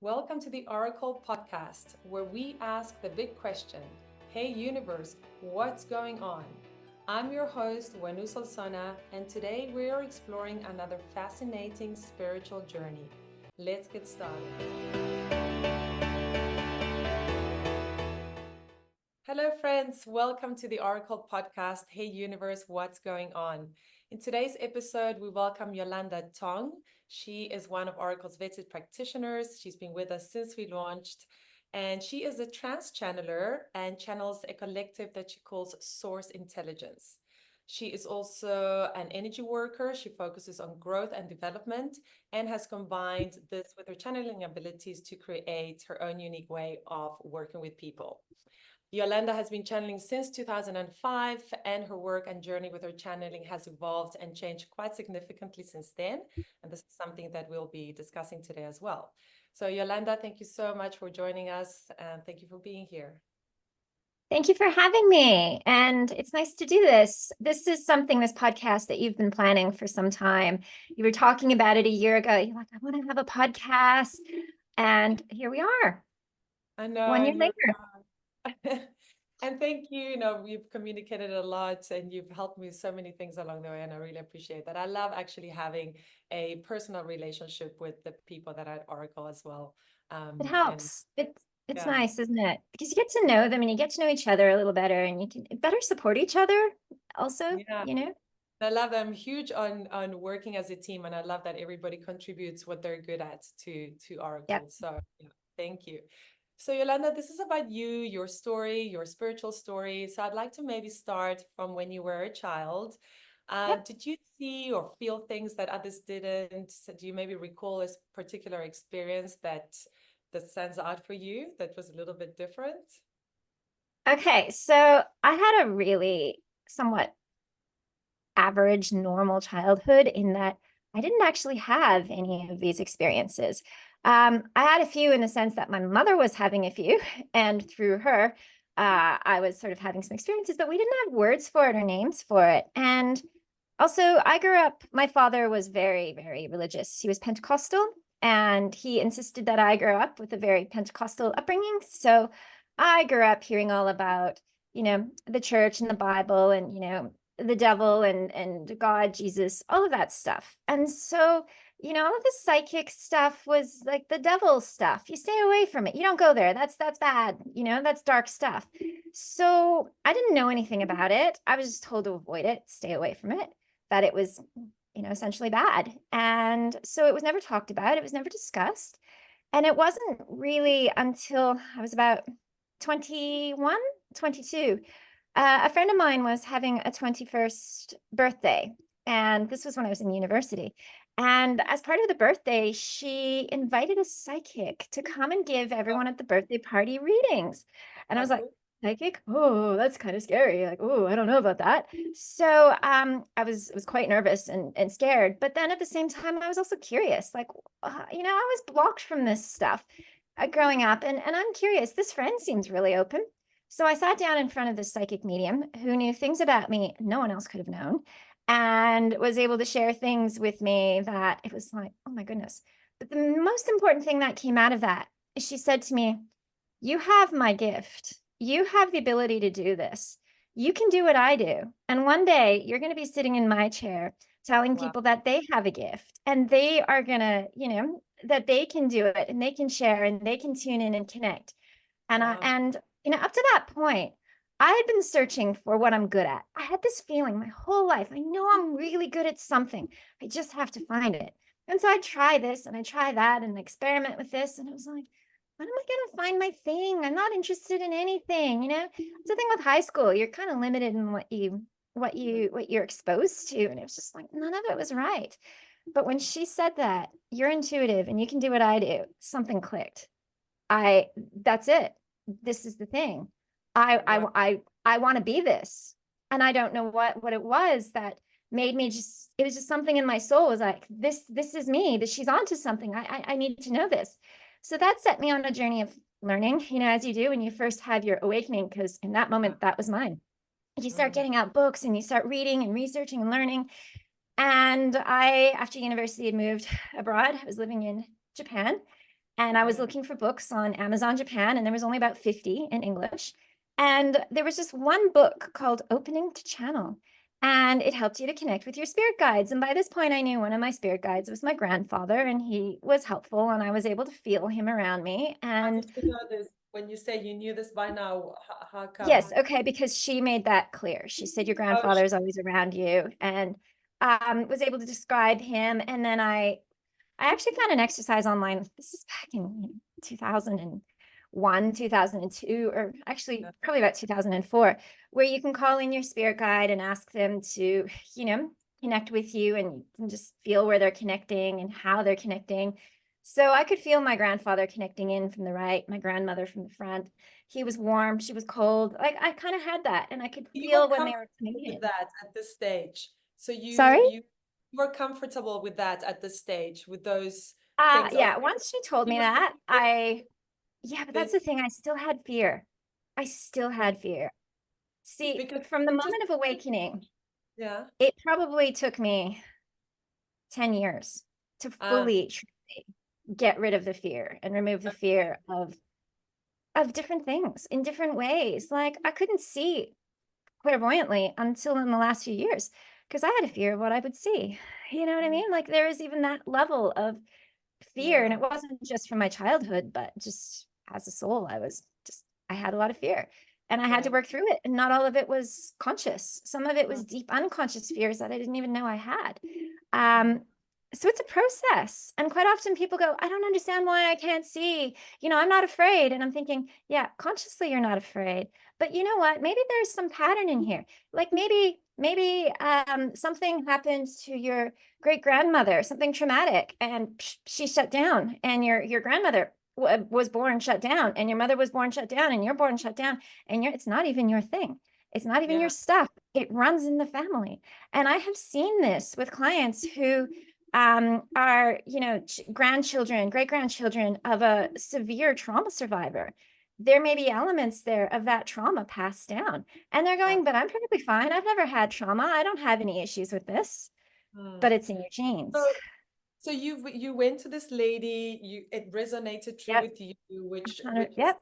Welcome to the Orykl Podcast, where we ask the big question: Hey, universe, what's going on? I'm your host, Huenu Solsona, and today we are exploring another fascinating spiritual journey. Let's get started. Hello, friends. Welcome to the Orykl Podcast. Hey, universe, what's going on? In today's episode, we welcome Yolanda Tong. She is one of Orykl's vetted practitioners. She's been with us since we launched, and she is a trance channeler and channels a collective that she calls Source Intelligence. She is also an energy worker. She focuses on growth and development and has combined this with her channeling abilities to create her own unique way of working with people. Yolanda has been channeling since 2005, and her work and journey with her channeling has evolved and changed quite significantly since then. And this is something that we'll be discussing today as well. So, Yolanda, thank you so much for joining us, and thank you for being here. Thank you for having me. And it's nice to do this. This is this podcast that you've been planning for some time. You were talking about it a year ago. You're like, I want to have a podcast. And here we are, I know, 1 year and here later. we are. And thank you. We've communicated a lot and you've helped me with so many things along the way. And I really appreciate that. I love actually having a personal relationship with the people that are at Orykl as well. It And helps. It's yeah. nice, isn't it? Because you get to know them and you get to know each other a little better and you can better support each other also, Yeah. you know? I love that. I'm huge on working as a team, and I love that everybody contributes what they're good at to Yep. Orykl. So yeah, thank you. So Yolanda, this is about you, your story, your spiritual story. So I'd like to maybe start from when you were a child. Yep. Did you see or feel things that others didn't? So do you maybe recall a particular experience that stands out for you that was a little bit different? Okay. So I had a really somewhat average, normal childhood in that I didn't actually have any of these experiences. I had a few in the sense that my mother was having a few, and through her, I was sort of having some experiences, but we didn't have words for it or names for it. And also, I grew up, my father was very, very religious. He was Pentecostal, and he insisted that I grow up with a very Pentecostal upbringing. So I grew up hearing all about, the church and the Bible and, the devil and God, Jesus, all of that stuff. And so, all of the psychic stuff was like the devil stuff. You stay away from it. You don't go there. That's bad. That's dark stuff. So I didn't know anything about it. I was just told to avoid it, stay away from it, that it was, essentially bad. And so it was never talked about. It was never discussed. And it wasn't really until I was about 21, 22. A friend of mine was having a 21st birthday, and this was when I was in university. And as part of the birthday, she invited a psychic to come and give Oh, everyone at the birthday party readings. And I was like, okay. psychic? Oh, that's kind of scary. Like, oh, I don't know about that. So I was quite nervous and scared. But then at the same time, I was also curious. Like, I was blocked from this stuff growing up, and I'm curious. This friend seems really open. So I sat down in front of this psychic medium who knew things about me no one else could have known, and was able to share things with me that it was like, oh my goodness. But the most important thing that came out of that is she said to me, you have my gift. You have the ability to do this. You can do what I do. And one day you're going to be sitting in my chair telling Wow. people that they have a gift and they are going to, that they can do it and they can share and they can tune in and connect. Wow. And up to that point, I had been searching for what I'm good at. I had this feeling my whole life. I know I'm really good at something. I just have to find it. And so I try this and I try that and experiment with this. And it was like, when am I going to find my thing? I'm not interested in anything. It's the thing with high school. You're kind of limited in what you're exposed to. And it was just like, none of it was right. But when she said that you're intuitive and you can do what I do, something clicked. I That's it. This is the thing. I Wow. I I I want to be this. And I don't know what it was that made me just, it was just something in my soul was like, this is me, that she's onto something. I need to know this. So that set me on a journey of learning, as you do when you first have your awakening, because in that Yeah. moment that was mine. You start Mm. getting out books and you start reading and researching and learning. And I, after university, had moved abroad. I was living in Japan, And I was looking for books on Amazon Japan, and there was only about 50 in English. And there was just one book called Opening to Channel, and it helped you to connect with your spirit guides. And by this point, I knew one of my spirit guides was my grandfather, and he was helpful, and I was able to feel him around me. How And did you know this? When you say you knew this by now, how come? yes, okay, because she made that clear. She said your Oh, grandfather is always around you, and was able to describe him. And then I actually found an exercise online. This is back in 2001, 2002, or actually probably about 2004, where you can call in your spirit guide and ask them to, connect with you, and you can just feel where they're connecting and how they're connecting. So I could feel my grandfather connecting in from the right, my grandmother from the front. He was warm, she was cold. Like I kind of had that, and I could you were feel when they were comfortable coming with in. that at this stage. So Sorry? you were comfortable with that at this stage, with those things. Oh, Yeah, once she told you me were that, comfortable yeah, but that's with the thing. I still had fear. I still this had fear. See, because from the you just moment of awakening, yeah. it probably took me 10 years to Ah, fully truly get rid of the fear and remove the okay. fear of different things in different ways. Like I couldn't see clairvoyantly until in the last few years because I had a fear of what I would see. You know what I Mm, mean? Like there is even that level of fear, and yeah, it wasn't just from my childhood, but just as a soul, I had a lot of fear, and I had to right. work through it, and not all of it was conscious. Some of it Mm, was deep unconscious fears that I didn't even know I had. um so it's a process, and quite often people go, I don't understand why I can't see, I'm not afraid. And I'm thinking, yeah, consciously you're not afraid, but you know what, maybe there's some pattern in here. Like maybe something happened to your great grandmother, something traumatic, and she shut down, and your grandmother was born shut down, and your mother was born shut down, and you're born shut down, and it's not even your thing. It's not even your yeah. stuff. It runs in the family. And I have seen this with clients who are, grandchildren, great grandchildren of a severe trauma survivor. There may be elements there of that trauma passed down. And they're Yeah. going, but I'm perfectly fine. I've never had trauma. I don't have any issues with this, Mm. but it's in your So genes. so you went to this lady, it resonated true Yep. with you, which Yep.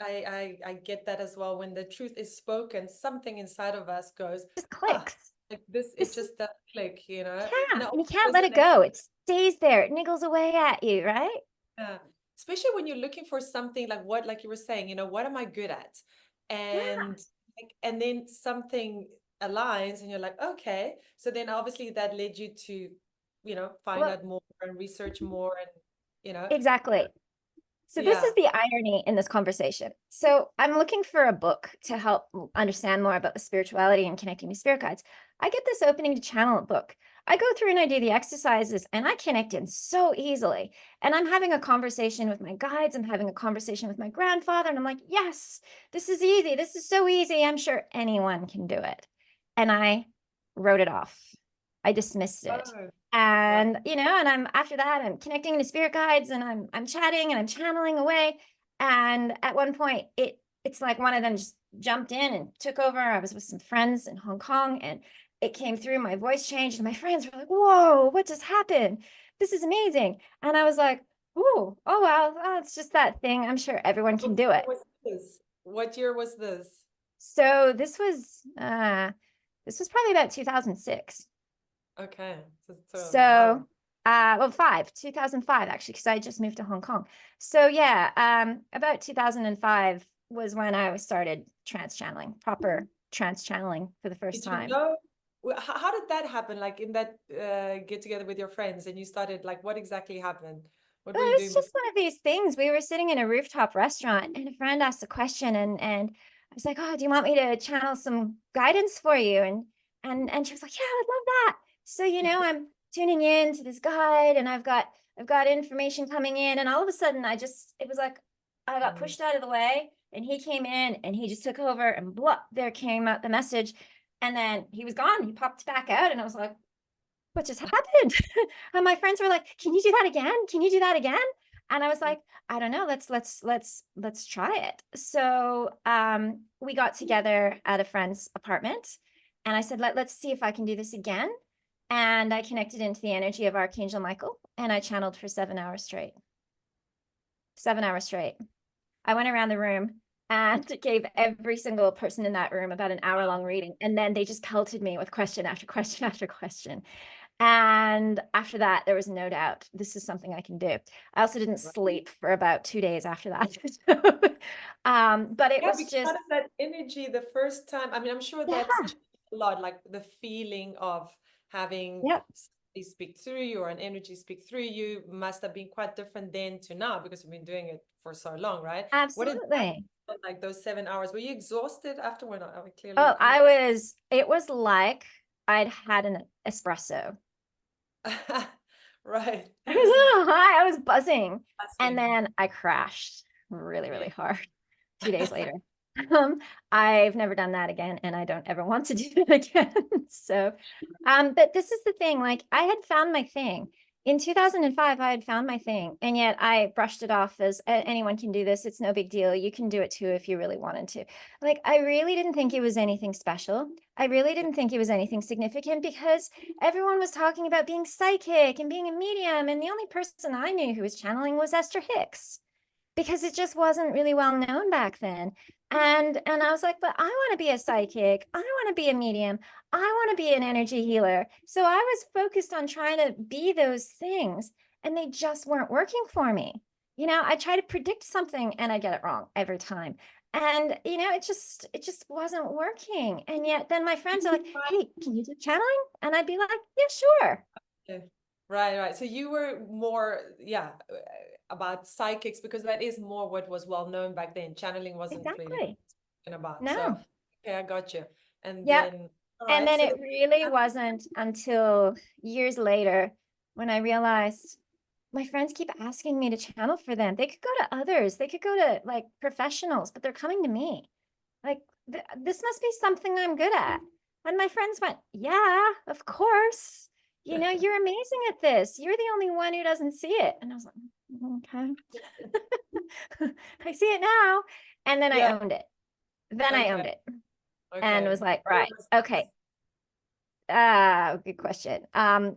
I get that as well. When the truth is spoken, something inside of us goes, Just ah, clicks. like this, it This, just does click, and yeah. it And you also can't let it resonates. go. It stays there. It niggles away at you, right? Yeah. Especially when you're looking for something like what, like you were saying, what am I good at? Yeah. And and then something aligns and you're like, okay. So then obviously that led you to, find Well, out more and research more and, you know, exactly. So this yeah. is the irony in this conversation. So I'm looking for a book to help understand more about the spirituality and connecting to spirit guides. I get this opening to channel book. I go through and I do the exercises, and I connect in so easily. And I'm having a conversation with my guides. I'm having a conversation with my grandfather. And I'm like, yes, this is easy. This is so easy. I'm sure anyone can do it. And I wrote it off. I dismissed it. Oh, wow. And and I'm after that, I'm connecting to spirit guides, and I'm chatting and I'm channeling away. And at one point, it's like one of them just jumped in and took over. I was with some friends in Hong Kong, and it came through. My voice changed, and my friends were like, whoa, what just happened? This is amazing. And I was like, oh well, it's just that thing. I'm sure everyone What can do year it. was this? What year was this? So this was probably about 2006. Okay. So wow. So, well, 2005 actually, because I just moved to Hong Kong. So yeah, about 2005 was when I started trans channeling, proper trans channeling for the first Did you time. know? How did that happen? Like in that get together with your friends and you started, like, what exactly happened? What were you It was doing just one of these things. We were sitting in a rooftop restaurant, and a friend asked a question, and I was like, "Oh, do you want me to channel some guidance for you?" And she was like, "Yeah, I'd love that." So, I'm tuning in to this guide, and I've got information coming in, and all of a sudden it was like I got Mm. pushed out of the way, and he came in, and he just took over, and blah, there came out the message. And then he was gone. He popped back out, and I was like, what just happened? And my friends were like, can you do that again? Can you do that again? And I was like, I don't know. Let's try it. So we got together at a friend's apartment, and I said, let's see if I can do this again. And I connected into the energy of Archangel Michael, and I channeled for 7 hours straight. 7 hours straight. I went around the room and gave every single person in that room about an hour-long reading. And then they just pelted me with question after question after question. And after that, there was no doubt this is something I can do. I also didn't sleep for about 2 days after that. But it was Because just, how does that energy the first time? I mean, I'm sure yeah, that's changed a lot, like the feeling of having yep, somebody speak through you or an energy speak through you must have been quite different then to now because you've been doing it for so long, right? What did that absolutely. feel like those 7 hours? Were you exhausted afterward? I mean, Oh, clearly you it was like I'd had an espresso. right. I was on a high, I was buzzing. And Fasting. then I crashed really, Yeah. really hard 2 days later. Um, I've never done that again, and I don't ever want to do that again. So, but this is the thing, like I had found my thing. In 2005, I had found my thing, and yet I brushed it off as anyone can do this. It's no big deal. You can do it too if you really wanted to. Like, I really didn't think it was anything special. I really didn't think it was anything significant because everyone was talking about being psychic and being a medium. And the only person I knew who was channeling was Esther Hicks because it just wasn't really well known back then. And I was like, but I want to be a psychic. I want to be a medium. I want to be an energy healer. So I was focused on trying to be those things, and they just weren't working for me. I try to predict something and I get it wrong every time. And it just wasn't working. And yet then my friends are like, "Hey, can you do channeling?" And I'd be like, "Yeah, sure." Yeah. Right, right. So you were more, yeah, about psychics because that is more what was well known back then. Channeling wasn't really Exactly. spoken about. So, No. okay, I got you. And Yep. then, all And right. then So it really wasn't until years later when I realized my friends keep asking me to channel for them. They could go to others, they could go to like professionals, but they're coming to me. Like, this must be something I'm good at. And my friends went, "Yeah, of course. You're amazing at this. You're the only one who doesn't see it." And I was like, "Okay." I see it now. And then I yeah, owned it. Then I okay, owned it and okay. was like, What right, was okay. Good question.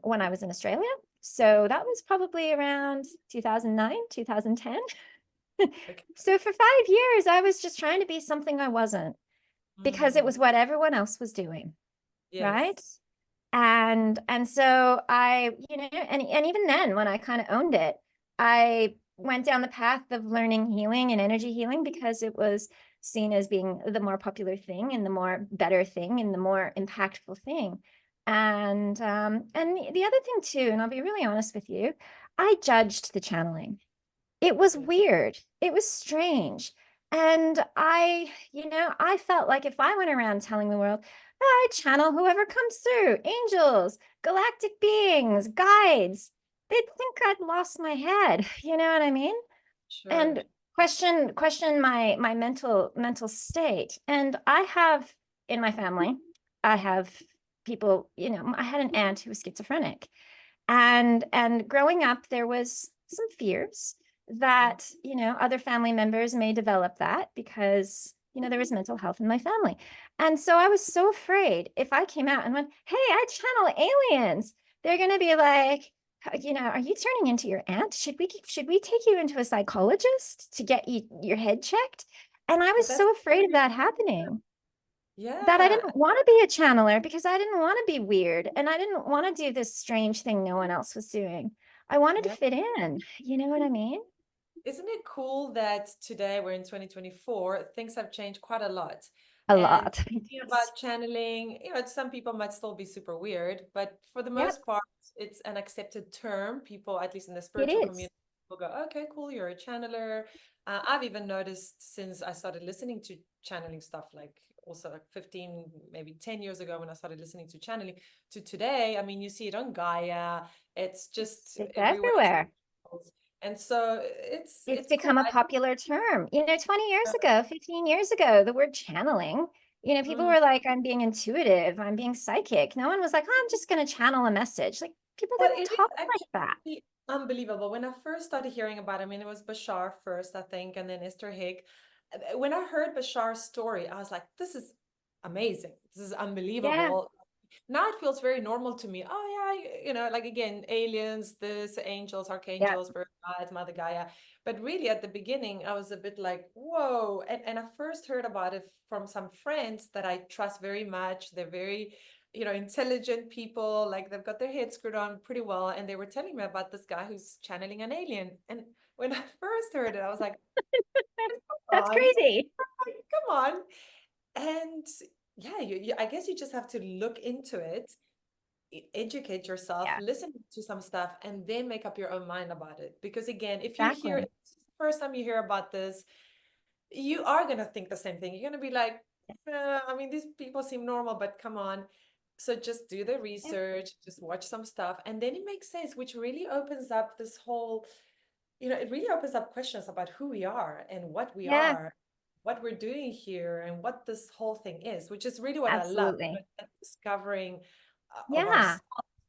When I was in Australia, so that was probably around 2009, 2010. okay. So for 5 years, I was just trying to be something I wasn't because it Mm, was what everyone else was doing, right? yes. And so and even then, when I kind of owned it, I went down the path of learning healing and energy healing because it was seen as being the more popular thing and the more better thing and the more impactful thing. And the other thing too, and I'll be really honest with you, I judged the channeling. It was Yeah. weird. It was strange. And I felt like if I went around telling the world, I channel whoever comes through, angels, galactic beings, guides, they'd think I'd lost my head. You know what I mean? Sure. And question my mental state. And I have in my family, I have people, I had an aunt who was schizophrenic. And growing up, there was some fears that, other family members may develop that because, there was mental health in my family. And so I was so afraid if I came out and went, "Hey, I channel aliens," they're going to be like, "Are you turning into your aunt? Should we take you into a psychologist to get your head checked?" And I was But that's so afraid of very, that happening that I yeah. didn't want to be a channeler because I didn't want to be weird and I didn't want to do this strange thing no one else was doing. I wanted to Yeah. fit in. You know what I mean? Isn't it cool that today we're in 2024, things have changed quite a lot. A And lot. thinking Yes. about channeling, some people might still be super weird, but for the Yep, most part, it's an accepted term. People, at least in the it spiritual is. community, will go, "Okay, cool, you're a channeler." I've even noticed since I started listening to channeling stuff, like also like 15, maybe 10 years ago when I started listening to channeling to today, I mean, you see it on Gaia, it's just It's everywhere. everywhere. And so it's It's it's cool. become a I popular term. 20 years think ago, 15 years ago, the word channeling, people mm, were like, "I'm being intuitive, I'm being psychic." No one was like, "Oh, I'm just going to channel a message." Like, people well, didn't it is talk like that. actually unbelievable. When I first started hearing about it, I mean, it was Bashar first, I think, and then Esther Hick. When I heard Bashar's story, I was like, this is amazing. This is Yeah. unbelievable. Now it feels very normal to me. Oh yeah, like again, aliens, this, angels, Yeah. archangels, Spirit guides, Mother Gaia. But really at the beginning, I was a bit like, whoa. And I first heard about it from some friends that I trust very much. They're very, intelligent people, like they've got their heads screwed on pretty well. And they were telling me about this guy who's channeling an alien. And when I first heard it, I was like, come That's on, crazy. come on. And yeah, I guess you just have to look into it, educate yourself, Yeah, listen to some stuff, and then make up your own mind about it. Because again, if you hear exactly. it's the first time you hear about this, you are going to think the same thing. You're going to be like, I mean, these people seem normal, but come on. So just do the Yeah. research, just watch some stuff, and then it makes sense, which really opens up this whole, it really opens up questions about who we are and what we Yeah, are, what we're doing here, and what this whole thing is, which is really what I love, absolutely. that discovering of Yeah, ourselves,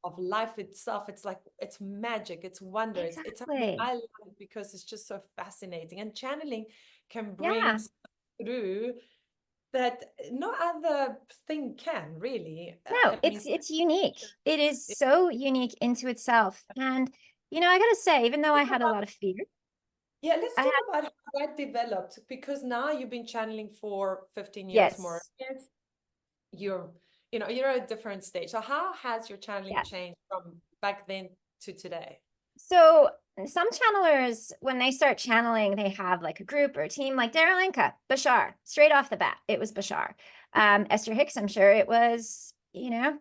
of life itself. It's like, it's magic, it's wonder, it's something exactly. I love because it's just so fascinating. And channeling can bring Yeah. stuff through that no other thing can really. No, I mean, it's unique. It is so unique into itself. And I gotta say, even though I had a lot of fear, yeah, let's I talk had, about how that developed, because now you've been channeling for 15 years more. yes, Yes, you're, you're at a different stage. So how has your channeling yeah. changed from back then to today? So some channelers, when they start channeling, they have like a group or a team, like Daryl Inca, Bashar, straight off the bat, it was Bashar. Esther Hicks, I'm sure it was, uh,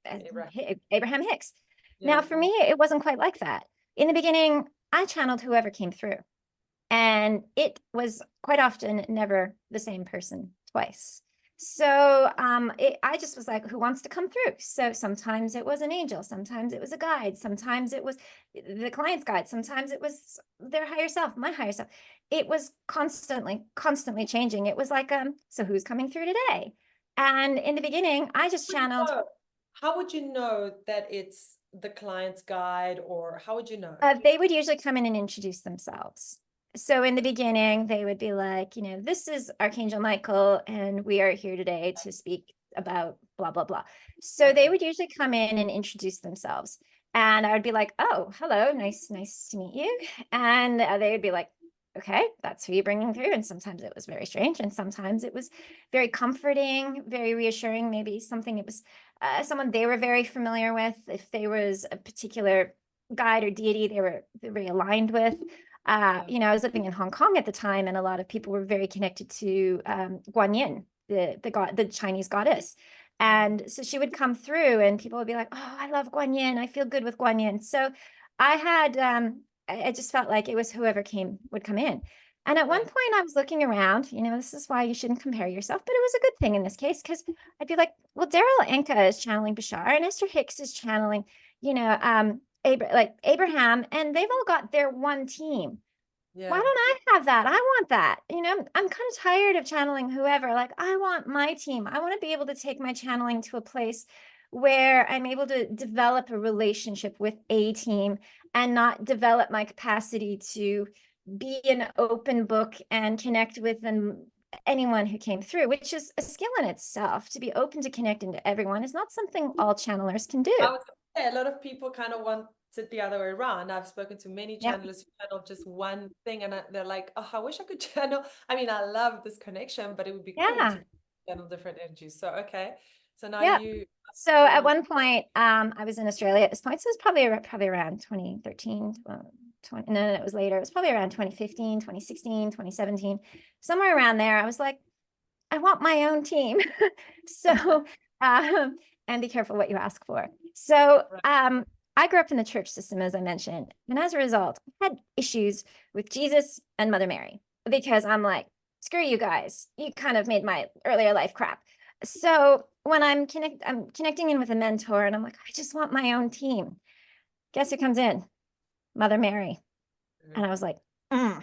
Abraham. Abraham Hicks. Now, Yeah. for me, it wasn't quite like that. In the beginning, I channeled whoever came through. And it was quite often never the same person twice. So I just was like, who wants to come through? So sometimes it was an angel, sometimes it was a guide, sometimes it was the client's guide, sometimes it was their higher self, my higher self. It was constantly changing. It was like, so who's coming through today? And in the beginning, I just channeled. So how would you know that it's the client's guide, or how would you know? They would usually come in and introduce themselves. So in the beginning, they would be like, this is Archangel Michael, and we are here today to speak about blah, blah, blah. So they Okay. would usually come in and introduce themselves. And I would be like, oh, hello, nice to meet you. And they would be like, okay, that's who you're bringing through. And sometimes it was very strange. And sometimes it was very comforting, very reassuring. Maybe something it was someone they were very familiar with. If there was a particular guide or deity they were very aligned with. Yeah. I was living in Hong Kong at the time, and a lot of people were very connected to Guanyin, the Chinese goddess. And so she would come through, and people would be like, "Oh, I love Guanyin. I feel good with Guanyin." So I had, I just felt like it was whoever would come in. And at one Yeah. point, I was looking around. This is why you shouldn't compare yourself, but it was a good thing in this case because I'd be like, "Well, Daryl Anka is channeling Bashar, and Esther Hicks is channeling, like Abraham, and they've all got their one team. Why Yeah. don't I have that? I want that. I'm kind of tired of channeling whoever. Like, I want my team. I want to be able to take my channeling to a place where I'm able to develop a relationship with a team and not develop my capacity to be an open book and connect with anyone who came through, which is a skill in itself. To be open to connecting to everyone is not something all channelers can do. I was gonna say, a lot of people kind of want it the other way around. I've spoken to many Yep. channelers who channel just one thing, and they're like, "Oh, I wish I could channel." I mean, I love this connection, but it would be cool Yeah. to channel different energies. So, okay. So now Yep. you So at one point, I was in Australia at this point. So it was probably around 2013, 20, no, it was later. It was probably around 2015, 2016, 2017, somewhere around there. I was like, I want my own team. So, and be careful what you ask for. So, right. I grew up in the church system, as I mentioned. And as a result, I had issues with Jesus and Mother Mary because I'm like, screw you guys. You kind of made my earlier life crap. So when I'm connecting in with a mentor and I'm like, I just want my own team. Guess who comes in? Mother Mary. And I was like, I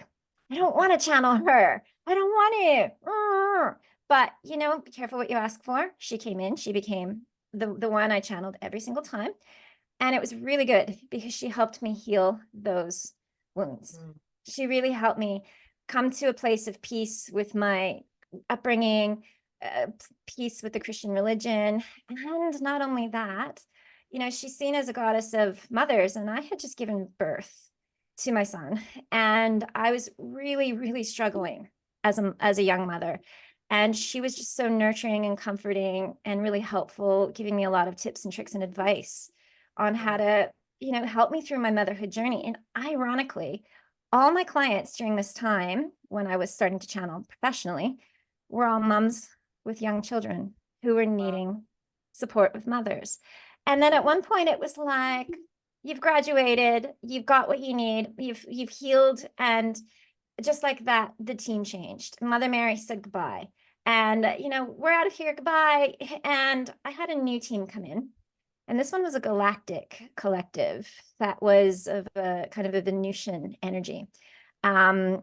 don't want to channel her. I don't want to. But be careful what you ask for. She came in, she became the one I channeled every single time. And it was really good because she helped me heal those wounds. Mm. She really helped me come to a place of peace with my upbringing, peace with the Christian religion. And not only that, she's seen as a goddess of mothers, and I had just given birth to my son, and I was really, really struggling as a young mother. And she was just so nurturing and comforting and really helpful, giving me a lot of tips and tricks and advice on how to, help me through my motherhood journey. And ironically, all my clients during this time when I was starting to channel professionally were all moms with young children who were Wow. needing support with mothers. And then at one point it was like, you've graduated, you've got what you need, you've healed, and just like that, the team changed. Mother Mary said goodbye. And we're out of here, goodbye. And I had a new team come in. And this one was a galactic collective that was of a kind of a Venusian energy. Um,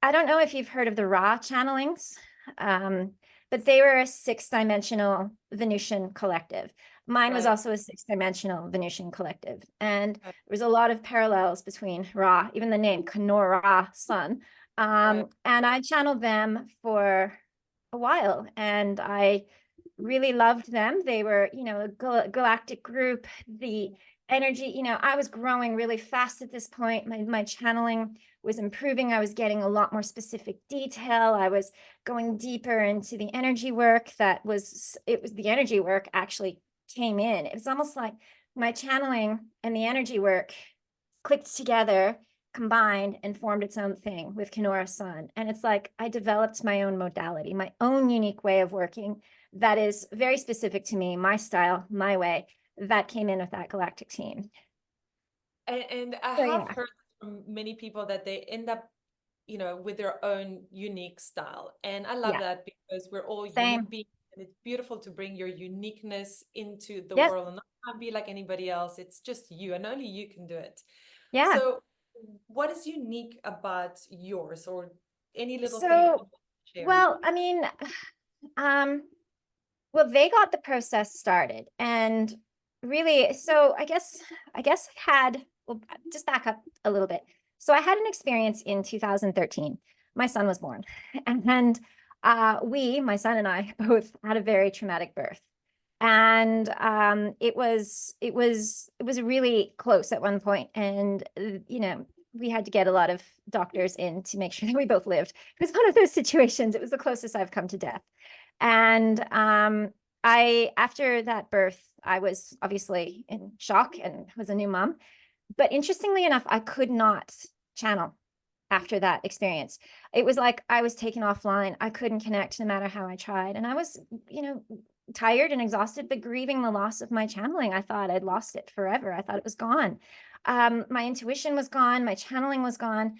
I don't know if you've heard of the Ra channelings, but they were a six-dimensional Venusian collective. Mine was Right. also a six-dimensional Venusian collective. And there was a lot of parallels between Ra, even the name, Kanora Sun. Right. And I channeled them for a while, and I really loved them. They were, a galactic group. The energy, I was growing really fast at this point. My channeling was improving. I was getting a lot more specific detail. I was going deeper into the energy work. It was the energy work actually came in. It was almost like my channeling and the energy work clicked together, combined, and formed its own thing with Kenora Sun. And it's like I developed my own modality, my own unique way of working that is very specific to me, my style, my way, that came in with that galactic team. And I So have yeah, heard from many people that they end up, with their own unique style. And I love yeah, that because we're all unique same. beings, and it's beautiful to bring your uniqueness into the Yep. world and not be like anybody else. It's just you, and only you can do it. Yeah. So, what is unique about yours, or any little thing that you So, want to share? well, I mean, um, well, they got the process started, and really, so I guess I had, well, just back up a little bit. So I had an experience in 2013. My son was born, and my son and I, both had a very traumatic birth. And it was really close at one point, and we had to get a lot of doctors in to make sure that we both lived. It was one of those situations. It was the closest I've come to death. And after that birth, I was obviously in shock and was a new mom. But interestingly enough, I could not channel after that experience. It was like I was taken offline. I couldn't connect no matter how I tried. And I was, tired and exhausted, but grieving the loss of my channeling. I thought I'd lost it forever. I thought it was gone. My intuition was gone. My channeling was gone.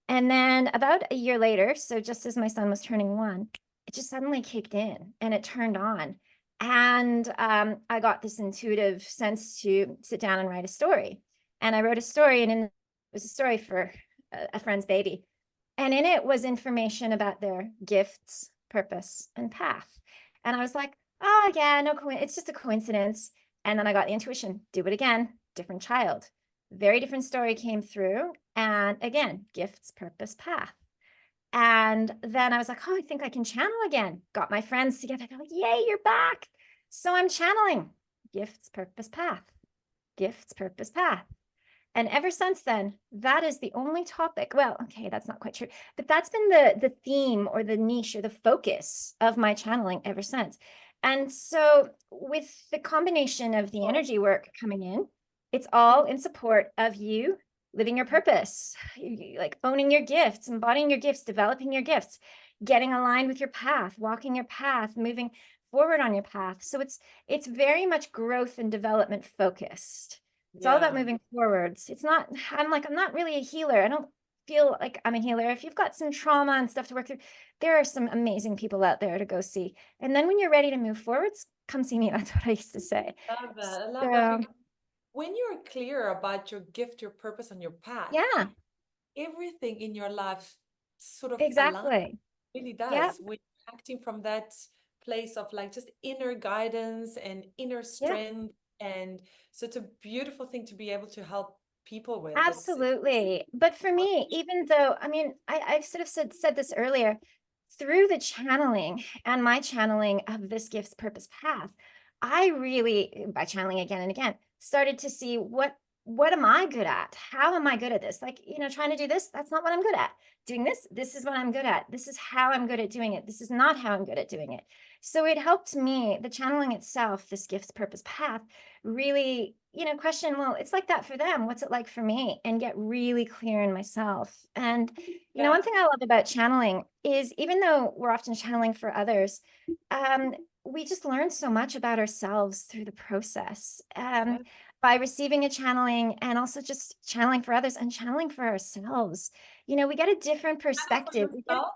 And then about a year later, so just as my son was turning 1, it just suddenly kicked in and it turned on. And I got this intuitive sense to sit down and write a story. And I wrote a story, and it was a story for a friend's baby. And in it was information about their gifts, purpose, and path. And I was like, oh, yeah, no, it's just a coincidence. And then I got the intuition, do it again, different child. Very different story came through. And again, gifts, purpose, path. And then I was like, oh, I think I can channel again. Got my friends together. They're like, yay, you're back. So I'm channeling gifts, purpose, path, gifts, purpose, path. And ever since then, that is the only topic. Well, okay, that's not quite true, but that's been the theme or the niche or the focus of my channeling ever since. And so with the combination of the Oh, energy work coming in, it's all in support of you living your purpose, like owning your gifts, embodying your gifts, developing your gifts, getting aligned with your path, walking your path, moving forward on your path. So it's very much growth and development focused. It's all about yeah. moving forwards. I'm not really a healer. I don't feel like I'm a healer. If you've got some trauma and stuff to work through, there are some amazing people out there to go see. And then when you're ready to move forwards, come see me. That's what I used to say. Love that. I love that So because when you're clear about your gift, your purpose, and your path, yeah, everything in your life sort of aligns. exactly. Really Yeah, does. When you're acting from that place of like just inner guidance and inner yeah. strength. And so it's a beautiful thing to be able to help people with. It's Absolutely. But for me, even though, I mean, I sort of said this earlier, through the channeling and my channeling of this gift's purpose path, I really, by channeling again and again, started to see what am I good at? How am I good at this? Like, trying to do this, that's not what I'm good at. Doing this is what I'm good at. This is how I'm good at doing it. This is not how I'm good at doing it. So it helped me, the channeling itself, this gift's purpose path, really, question, well, it's like that for them. What's it like for me? And get really clear in myself. And, Yeah. one thing I love about channeling is even though we're often channeling for others, we just learn so much about ourselves through the process. Yeah. By receiving a channeling and also just channeling for others and channeling for ourselves, we get a different Channel for perspective. yourself?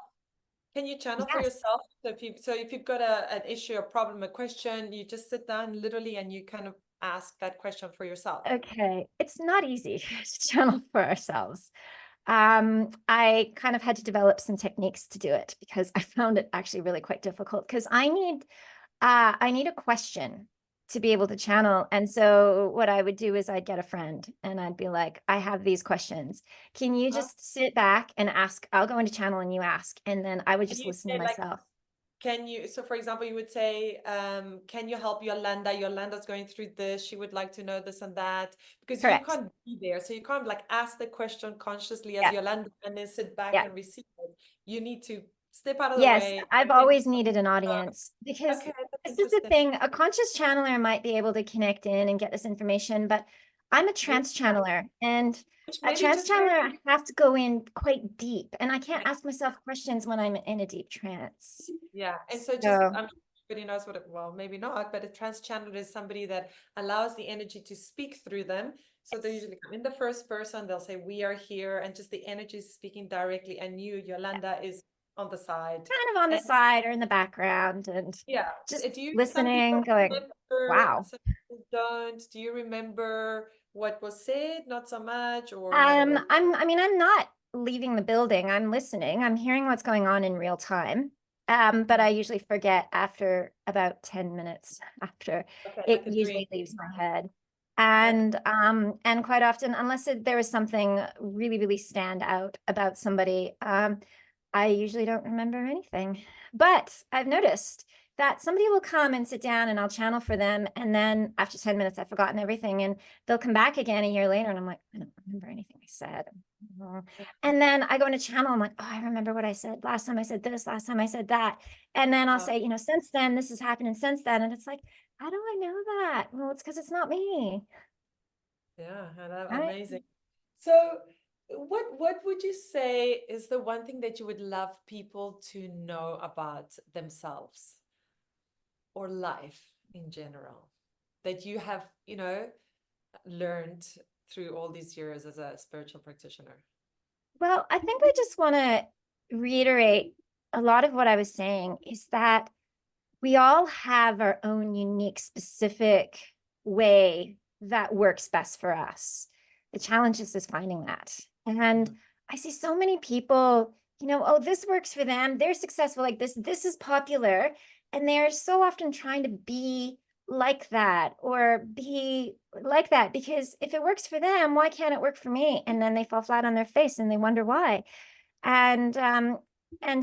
Can you channel for Yes. yourself? So if you've got an issue, a problem, a question, you just sit down literally and you kind of ask that question for yourself. Okay. It's not easy to channel for ourselves. I kind of had to develop some techniques to do it because I found it actually really quite difficult because I need a question to be able to channel. And so what I would do is I'd get a friend and I'd be like, I have these questions. Can you Huh? just sit back and ask? I'll go into channel and you ask. And then I would And just you listen to say like, myself. so for example, you would say, can you help Yolanda? Yolanda's going through this. She would like to know this and that because you Correct. can't be there. So you can't like ask the question consciously as Yeah. Yolanda and then sit back Yeah. and receive it. You need to step out of the Yes. way I've and think, always needed an uh, audience because okay, that's this is the interesting. thing. A conscious channeler might be able to connect in and get this information, but I'm a You trance channeler and which a maybe trance just very channeler, I have to go in quite deep and I can't yeah. ask myself questions when I'm in a deep trance. Yeah. And so just So I'm sure everybody knows what it, well, maybe not, but a trance channeler is somebody that allows the energy to speak through them. So they yes. usually come in the first person, they'll say, we are here, and just the energy is speaking directly, and you, Yeah. Yolanda, is on the side. Kind of on the And side or in the background and yeah, just do you some listening, people going, remember, wow. some people don't. Do you remember what was said? Not so much, or not at all? I'm not leaving the building. I'm listening. I'm hearing what's going on in real time. But Mhm. I usually forget after about 10 minutes after Okay, it like a dream. usually leaves my head. Okay. And quite often, unless there is something really, really stand out about somebody, I usually don't remember anything. But I've noticed that somebody will come and sit down and I'll channel for them. And then after 10 minutes, I've forgotten everything. And they'll come back again a year later. And I'm like, I don't remember anything I said. And then I go into channel. I'm like, oh, I remember what I said. Last time I said this, last time I said that. And then I'll Wow. say, since then, this has happened. And since then, and it's like, how do I know that? Well, it's because it's not me. Yeah, Right. amazing. So, what would you say is the one thing that you would love people to know about themselves or life in general that you have, learned through all these years as a spiritual practitioner? Well, I think I just want to reiterate a lot of what I was saying is that we all have our own unique, specific way that works best for us. The challenge is just finding that. And Mhm. I see so many people, oh, this works for them. They're successful like this is popular. And they're so often trying to be like that or be like that because if it works for them, why can't it work for me? And then they fall flat on their face and they wonder why. And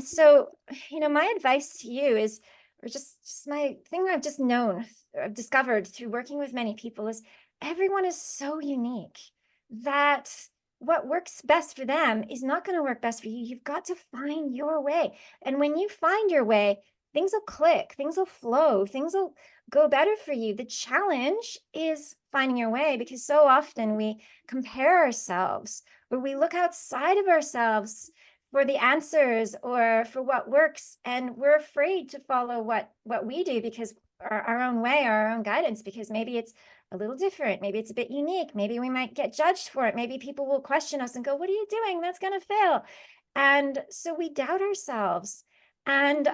so, my advice to you is, or just my thing I've just known, I've discovered through working with many people is everyone is so unique that what works best for them is not going to work best for you. You've got to find your way. And when you find your way, things will click, things will flow, things will go better for you. The challenge is finding your way because so often we compare ourselves or we look outside of ourselves for the answers or for what works, and we're afraid to follow what we do because our own way, our own guidance, because maybe it's a little different, maybe it's a bit unique, maybe we might get judged for it, maybe people will question us and go, what are you doing, that's going to fail. And so we doubt ourselves. And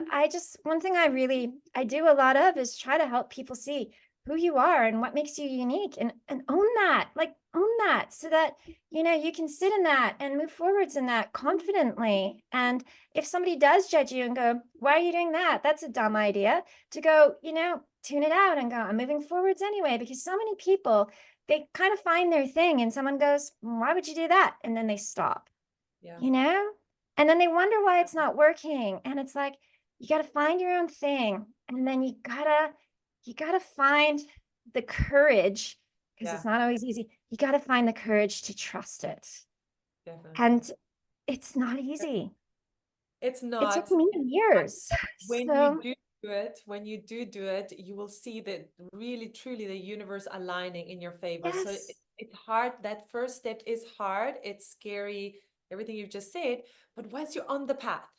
one thing I do a lot of is try to help people see who you are and what makes you unique, and own that, like own that, so that you can sit in that and move forwards in that confidently. And if somebody does judge you and go, why are you doing that? That's a dumb idea. To go, tune it out and go, I'm moving forwards anyway, because so many people, they kind of find their thing and someone goes, why would you do that? And then they stop, Yeah. you know? And then they wonder why it's not working. And it's like, you got to find your own thing. And then you gotta find the courage, because Yeah, it's not always easy. You got to find the courage to trust it. definitely. And it's not easy. It's It took not. me And years. when you So, do it, you will see that really, truly the universe aligning in your favor. So yes, it's hard. That first step is hard. It's scary, everything you've just said. But once you're on the path,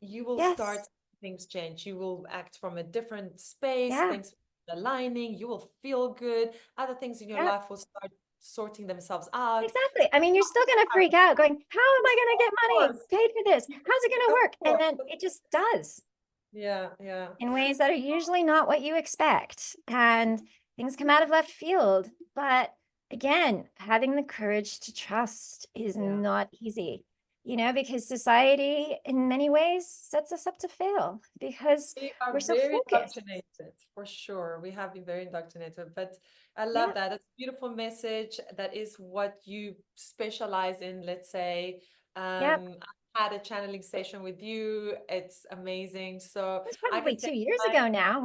you will start yes, things change. You will act from a different space, yeah, things aligning, you will feel good. Other things in your yeah, life will start sorting themselves out. exactly. I mean, you're still going to freak out going, how am I going to get Of money course, paid for this? How's it going to of work? And course. then it just does Yeah, yeah. in ways that are usually not what you expect. And things come out of left field. But again, having the courage to trust is Yeah. not easy, because society in many ways sets us up to fail because We we're are so very focused. indoctrinated, for sure. We have been very indoctrinated, but I Yeah. love that. It's a beautiful message. That is what you specialize in, let's say. Yep. I had a channeling session with you. It's amazing. So It was I can probably say, 2 years ago now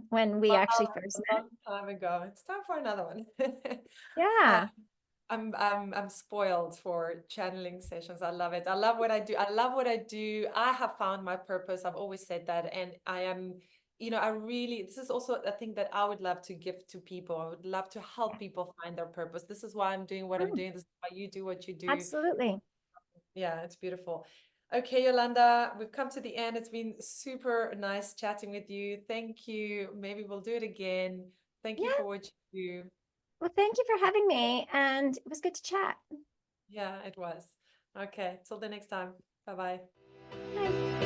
when we wow, actually first a met. long time ago. It's time for another one. Uh, Yeah. I'm spoiled for channeling sessions. I love it. I love what I do. I love what I do. I have found my purpose. I've always said that. And I am, I really, this is also a thing that I would love to give to people. I would love to help people find their purpose. This is why I'm doing what I'm Mm, doing. This is why you do what you do. absolutely. Yeah, it's beautiful. Okay, Yolanda, we've come to the end. It's been super nice chatting with you. Thank you. Maybe we'll do it again. Thank you Yeah. for what you do. Well, thank you for having me, and it was good to chat. Yeah, it was. Okay, till the next time. Bye bye. Bye.